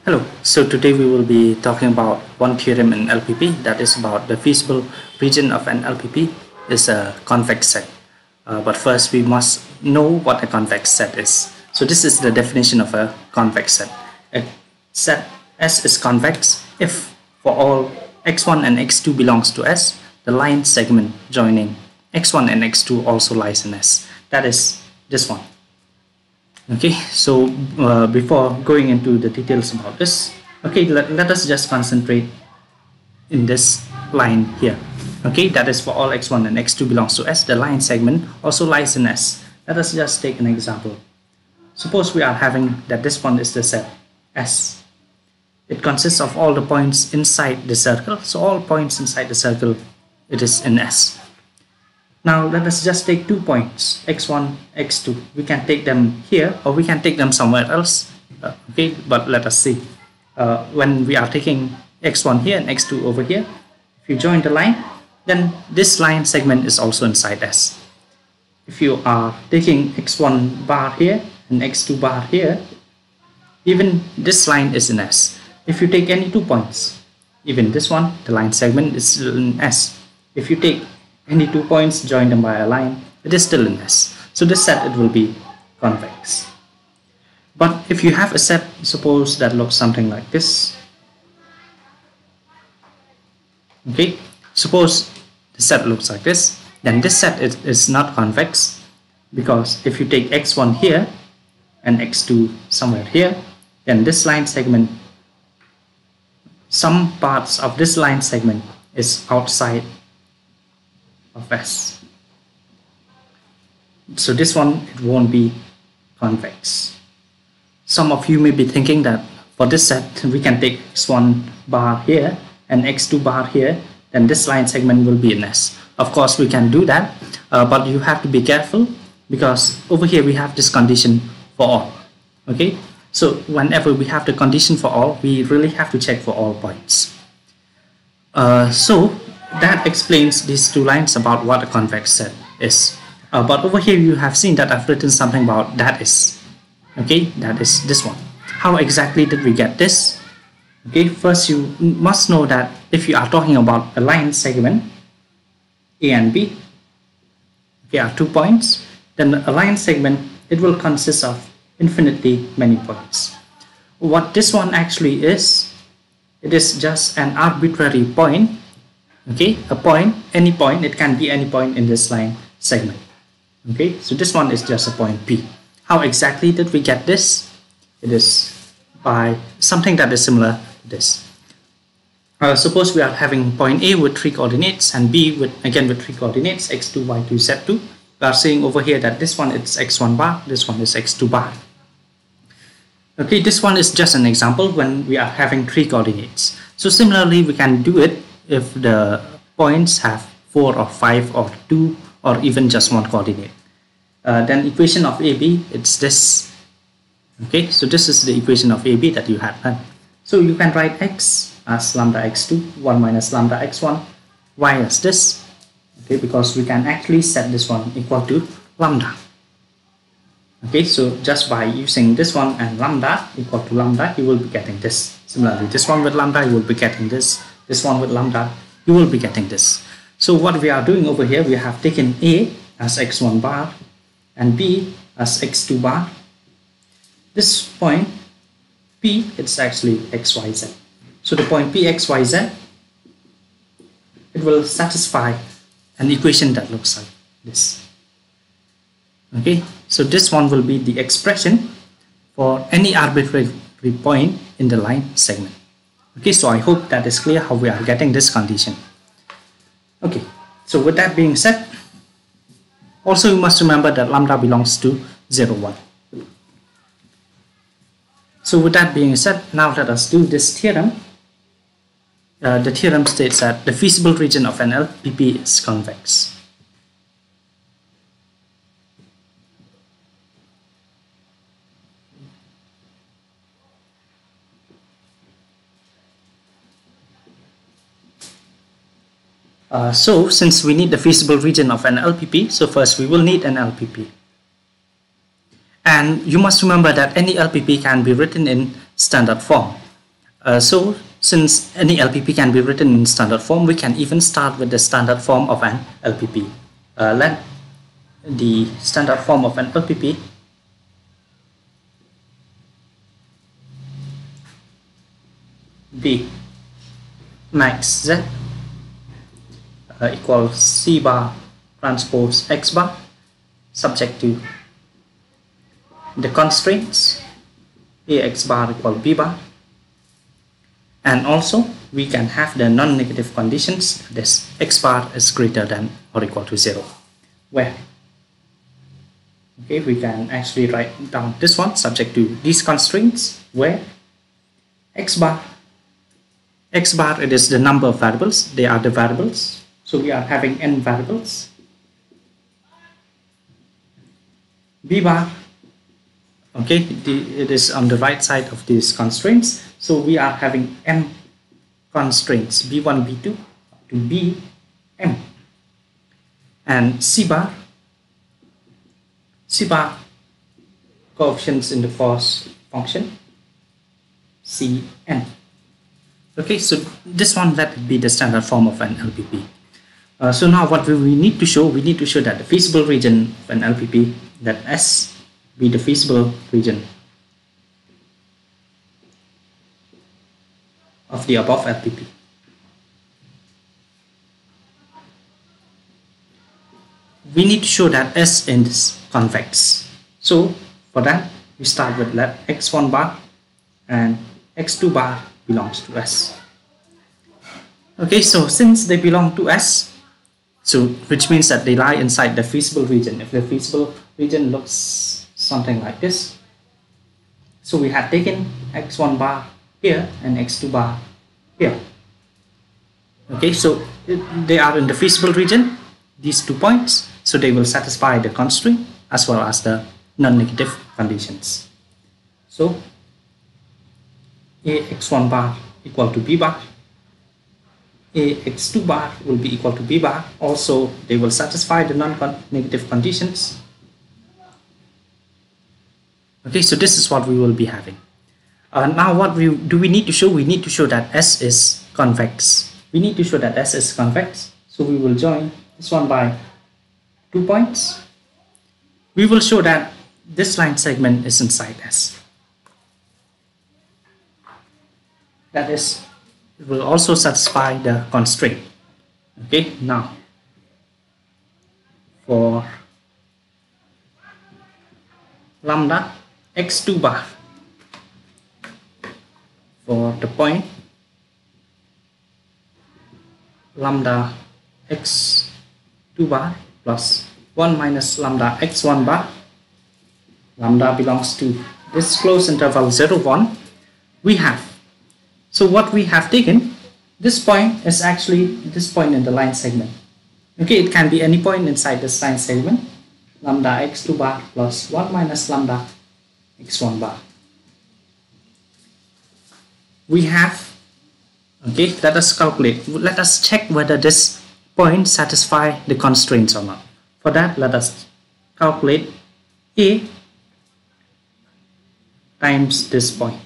Hello, so today we will be talking about one theorem in LPP, that is about the feasible region of an LPP is a convex set. But first we must know what a convex set is. So this is the definition of a convex set. A set S is convex if for all x1 and x2 belongs to S, the line segment joining x1 and x2 also lies in S. That is this one. Okay, so before going into the details about this, okay, let us just concentrate in this line here. Okay, that is for all x1 and x2 belongs to S, the line segment also lies in S. Let us just take an example. Suppose we are having that this one is the set S. It consists of all the points inside the circle, so all points inside the circle, it is in S. Now let us just take 2 points, x1, x2. We can take them here or we can take them somewhere else. Okay, but let us see. When we are taking x1 here and x2 over here, if you join the line, then this line segment is also inside S. If you are taking x1 bar here and x2 bar here, even this line is in S. If you take any 2 points, even this one, the line segment is still in S. If you take any 2 points, join them by a line, it is still in S. So this set, it will be convex. But if you have a set, suppose that looks something like this. Okay, suppose the set looks like this, then this set is not convex, because if you take x1 here and x2 somewhere here, then this line segment, some parts of this line segment is outside of S. So this one, it won't be convex. Some of you may be thinking that for this set we can take x1 bar here and x2 bar here, then this line segment will be in S. Of course we can do that, but you have to be careful, because over here we have this condition for all. Okay, so whenever we have the condition for all, we really have to check for all points. So that explains these 2 lines about what a convex set is. But over here you have seen that I've written something about that is. Okay, that is this one. How exactly did we get this? Okay, first you must know that if you are talking about a line segment A and B, okay, are 2 points, then a line segment, it will consist of infinitely many points. What this one actually is, it is just an arbitrary point. Okay, a point, any point, it can be any point in this line segment. Okay, so this one is just a point P. How exactly did we get this? It is by something that is similar to this. Suppose we are having point A with 3 coordinates and B with 3 coordinates, x2, y2, z2. We are saying over here that this one is x1 bar, this one is x2 bar. Okay, this one is just an example when we are having 3 coordinates. So similarly, we can do it if the points have 4 or 5 or 2 or even just 1 coordinate. Then equation of AB, it's this. Okay, so this is the equation of AB that you had done. So you can write x as lambda x2, 1 minus lambda x1, y as this. Okay, because we can actually set this one equal to lambda. Okay, so just by using this one and lambda equal to lambda, you will be getting this. Similarly, this one with lambda, you will be getting this. This one with lambda, you will be getting this. So what we are doing over here, we have taken A as x1 bar and B as x2 bar. This point P, it's actually xyz. So the point P xyz, it will satisfy an equation that looks like this. Okay, so this one will be the expression for any arbitrary point in the line segment. Okay, so I hope that is clear how we are getting this condition. Okay, so with that being said, also you must remember that lambda belongs to 0, 1. So with that being said, now let us do this theorem. The theorem states that the feasible region of an LPP is convex. So since we need the feasible region of an LPP, so first we will need an LPP. And you must remember that any LPP can be written in standard form. So since any LPP can be written in standard form, we can even start with the standard form of an LPP. Let the standard form of an LPP be max Z equals C bar transpose X bar, subject to the constraints AX bar equal B bar, and also we can have the non-negative conditions, this X bar is greater than or equal to 0, where we can actually write down this one subject to these constraints, where X bar, it is the number of variables, they are the variables, so we are having n variables. B bar, it is on the right side of these constraints, so we are having m constraints, b1, b2 to bm. And C bar, coefficients in the cost function Cn. Okay, so this one, let it be the standard form of an LPP. So now what we need to show, that the feasible region of an LPP, that S be the feasible region of the above LPP. We need to show that S is convex. So for that, we start with let x1 bar and x2 bar belongs to S. Okay, so since they belong to S, so which means that they lie inside the feasible region. If the feasible region looks something like this, so we have taken x1 bar here and x2 bar here. Okay, so they are in the feasible region, these 2 points, so they will satisfy the constraint as well as the non-negative conditions. So ax1 bar equal to b bar, ax2 bar will be equal to b bar, also they will satisfy the non-negative conditions. Okay, so this is what we will be having. Now what do we need to show? We need to show that S is convex. We need to show that S is convex, so we will join this one by 2 points. We will show that this line segment is inside S. That is, it will also satisfy the constraint. Okay, now for lambda x2 bar, for the point lambda x2 bar plus 1 minus lambda x1 bar, lambda belongs to this closed interval 0, 1, we have. So what we have taken, this point is actually this point in the line segment. Okay, it can be any point inside this line segment, lambda x2 bar plus 1 minus lambda x1 bar. We have, okay, let us calculate, let us check whether this point satisfy the constraints or not. For that, let us calculate A times this point.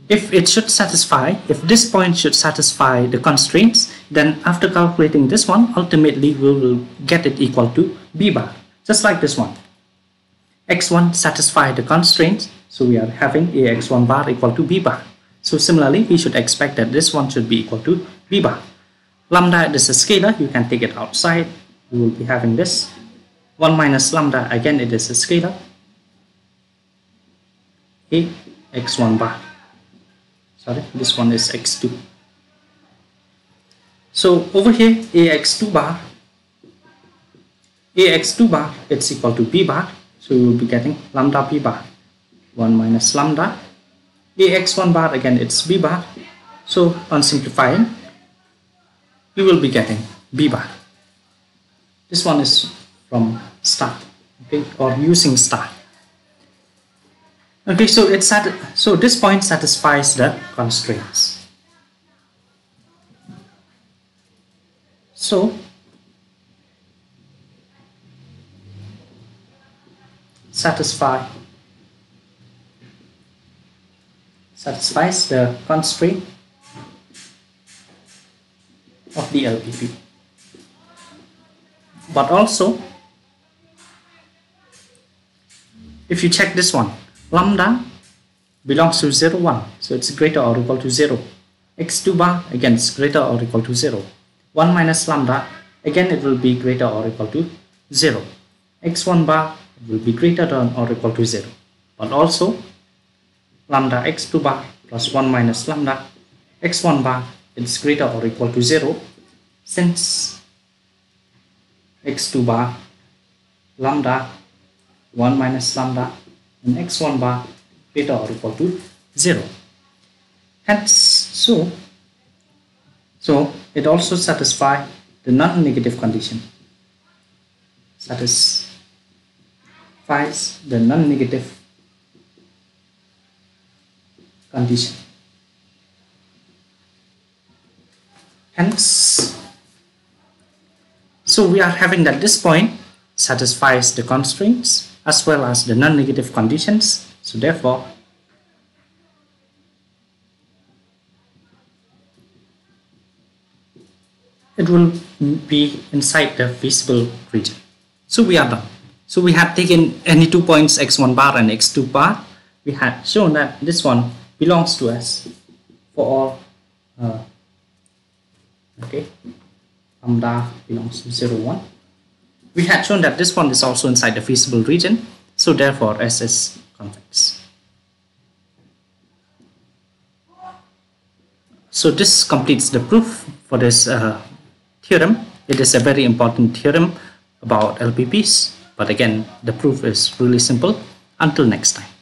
If it should satisfy, if this point should satisfy the constraints, then after calculating this one, ultimately we will get it equal to B bar, just like this one. X1 satisfy the constraints, so we are having AX1 bar equal to B bar. So similarly, we should expect that this one should be equal to B bar. Lambda is a scalar, you can take it outside, we will be having this. 1 minus lambda, again it is a scalar, AX1 bar. Sorry, this one is x2. So over here, ax2 bar, it's equal to b bar, so we will be getting lambda b bar, 1 minus lambda, ax1 bar, again it's b bar, so on simplifying, we will be getting b bar. This one is from star, okay, or using star. Okay, so this point satisfies the constraints. So satisfy satisfies the constraint of the LPP. But also, if you check this one, lambda belongs to 0, 1, so it's greater or equal to 0. x2 bar, again, is greater or equal to 0. 1 minus lambda, again it will be greater or equal to 0. x1 bar will be greater than or equal to 0. But also, lambda x2 bar plus 1 minus lambda x1 bar is greater or equal to 0, since x2 bar, lambda, 1 minus lambda, and x1 bar greater or equal to 0. Hence, so it also satisfies the non-negative condition. Satisfies the non-negative condition. Hence, so we are having that this point satisfies the constraints as well as the non-negative conditions. So therefore, it will be inside the feasible region. So we are done. So we have taken any 2 points x1 bar and x2 bar. We had shown that this one belongs to S for all okay, lambda belongs to 0, 1. We had shown that this one is also inside the feasible region, so therefore S is convex. So this completes the proof for this theorem. It is a very important theorem about LPPs, but again, the proof is really simple. Until next time.